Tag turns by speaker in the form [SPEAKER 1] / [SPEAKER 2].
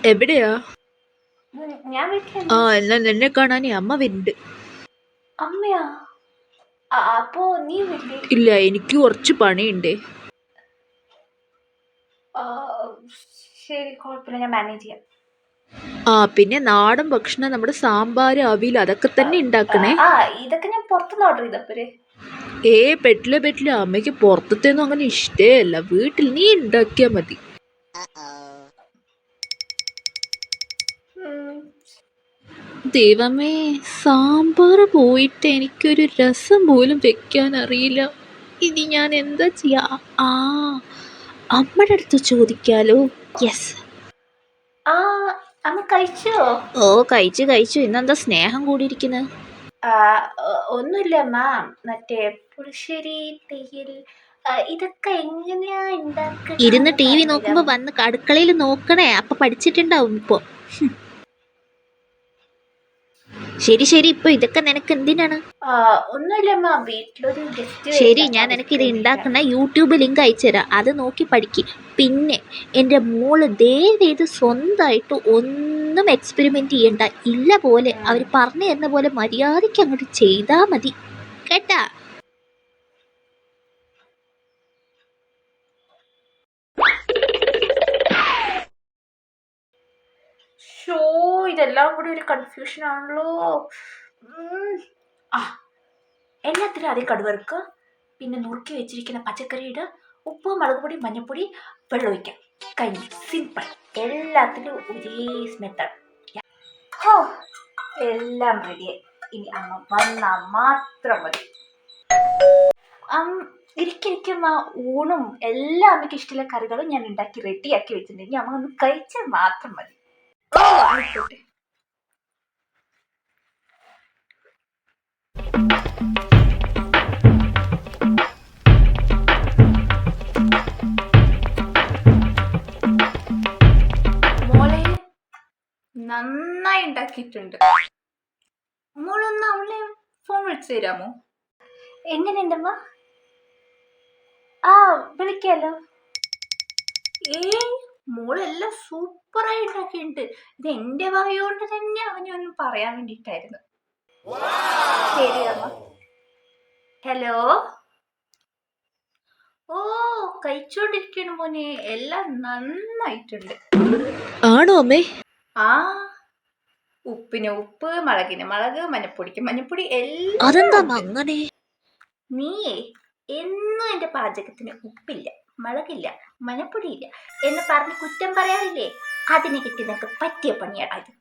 [SPEAKER 1] എവിടെയാ?
[SPEAKER 2] ഞാൻ
[SPEAKER 1] ആ
[SPEAKER 2] വീട്ടിലുണ്ട്.
[SPEAKER 1] എന്നാ നിന്നെ കാണാനേ അമ്മ വരുന്നുണ്ട്.
[SPEAKER 2] അമ്മയാ? അപ്പോ നീ വരില്ലേ?
[SPEAKER 1] ഇല്ല, എനിക്ക് കുറച്ച് പണിയുണ്ട്.
[SPEAKER 2] ആ, ശരി, കുഴപ്പമില്ല, ഞാൻ മാനേജ് ചെയ്യാം.
[SPEAKER 1] പിന്നെ നാടൻ ഭക്ഷണം, നമ്മുടെ സാമ്പാർ, അവിയൽ അതൊക്കെ
[SPEAKER 2] ആ,
[SPEAKER 1] തന്നെ ഉണ്ടാക്കണേ.
[SPEAKER 2] ഇതൊക്കെ ഞാൻ പുറത്തുനിന്ന് ഓർഡർ ചെയ്തപ്പോരെ.
[SPEAKER 1] പറ്റില്ല, അമ്മയ്ക്ക് പുറത്തത്തേന്നും അങ്ങനെ ഇഷ്ടേ അല്ല. വീട്ടിൽ നീ ഉണ്ടാക്കിയാ മതി. ദൈവമേ, സാമ്പാർ പോയിട്ട് എനിക്കൊരു രസം പോലും വെക്കാൻ അറിയില്ല. ഇനി ഞാൻ എന്താ ചെയ്യാ? ആ അമ്മയുടെ അടുത്ത് ചോദിക്കാലോ. യെസ്.
[SPEAKER 2] ആ, അമ്മ കഴിച്ചോ?
[SPEAKER 1] ഓ, കഴിച്ചു. ഇന്നെന്താ സ്നേഹം കൂടിയിരിക്കുന്നത്?
[SPEAKER 2] ഒന്നുമില്ല അമ്മ. മറ്റേ പുളിശ്ശേരി, തേയിൽ, ഇതൊക്കെ എങ്ങനെയാ
[SPEAKER 1] ഇരുന്ന്
[SPEAKER 2] ഉണ്ടാക്കണ്ടെന്ന്
[SPEAKER 1] ടി വി നോക്കുമ്പോ
[SPEAKER 2] പറഞ്ഞുതരാമോ?
[SPEAKER 1] വന്ന് അടുക്കളയിൽ നോക്കണേ, അപ്പൊ പഠിച്ചിട്ടുണ്ടാവും ഇപ്പൊ. ശരി, ഇപ്പൊ ഇതൊക്കെ നിനക്ക് എന്തിനാണ്?
[SPEAKER 2] ഒന്നുമില്ല അമ്മ, വീട്ടിലൊരു ഗസ്റ്റ്
[SPEAKER 1] ശരി,
[SPEAKER 2] വരുന്നുണ്ട്,
[SPEAKER 1] ഞാൻ
[SPEAKER 2] അപ്പൊ
[SPEAKER 1] നിനക്ക്
[SPEAKER 2] അവർക്ക്
[SPEAKER 1] ഇത്
[SPEAKER 2] വേണ്ടിയിട്ടാണ്.
[SPEAKER 1] ഉണ്ടാക്കുന്ന യൂട്യൂബ് ലിങ്ക് അയച്ചുതരാം, അത് നോക്കി പഠിക്ക്. പിന്നെ എൻ്റെ മോള് ദയവേത് സ്വന്തമായിട്ട് ഒന്നും എക്സ്പെരിമെന്റ് ചെയ്യണ്ട. ഇല്ല പോലെ അവർ പറഞ്ഞു തരുന്ന പോലെ മര്യാദയ്ക്ക് അങ്ങോട്ട് ചെയ്താ മതി, കേട്ടാ?
[SPEAKER 2] ഷോ, ഇതെല്ലാം കൂടി ഒരു കൺഫ്യൂഷൻ ആണല്ലോ. ആ, എല്ലാത്തിനും ആദ്യം കടുവറുക്കുക, പിന്നെ നുറുക്കി വെച്ചിരിക്കുന്ന പച്ചക്കറി ഇടുക, ഉപ്പ്, മുളക് പൊടി, മഞ്ഞൾപ്പൊടി, വെള്ളം ഒഴിക്കാം. കഴിഞ്ഞു. സിമ്പിൾ. എല്ലാത്തിനും ഒരേ മെത്തേഡ്. ഹോ, എല്ലാം റെഡിയായി. ഇനി അമ്മ വന്നാൽ മാത്രം മതി. ഇരിക്കും, ഊണും എല്ലാ അമ്മയ്ക്ക് ഇഷ്ടമുള്ള കറികളും ഞാൻ ഉണ്ടാക്കി റെഡിയാക്കി വെച്ചിട്ടുണ്ട്. ഇനി അമ്മ ഒന്ന് കഴിച്ചാൽ മാത്രം മതി. ഓ, ആയിക്കോട്ടെ. മോളെ, നന്നായി ഉണ്ടാക്കിയിട്ടുണ്ട്. മോളൊന്ന് അവളെ ഫോൺ വിളിച്ചു തരാമോ? എങ്ങനെയുണ്ടമ്മ? വിളിക്കാലോ. മോളെല്ലാം സൂപ്പറായി ഉണ്ടാക്കിയിട്ടുണ്ട്. ഇത് എന്റെ വായോണ്ട് തന്നെ അവനൊന്നും പറയാൻ വേണ്ടിട്ടായിരുന്നു. ശരി അമ്മ. ഹലോ. ഓ, കഴിച്ചോണ്ടിരിക്കണ മോനെ, എല്ലാം നന്നായിട്ടുണ്ട്.
[SPEAKER 1] ആണോ അമ്മേ?
[SPEAKER 2] ഉപ്പിന് ഉപ്പ്, മുളകിന് മുളക്, മഞ്ഞപ്പൊടിക്ക് മഞ്ഞപ്പൊടി, എല്ലാം.
[SPEAKER 1] അതെന്താ അങ്ങനെ?
[SPEAKER 2] നീയേ എന്നും എന്റെ പാചകത്തിന് ഉപ്പില്ല, മുളകില്ല, മഞ്ഞപ്പൊടിയില്ല എന്ന് പറഞ്ഞ് കുറ്റം പറയാറില്ലേ? അതിന് കിട്ടി നിനക്ക് പറ്റിയ പണിയാടാ ഇത്.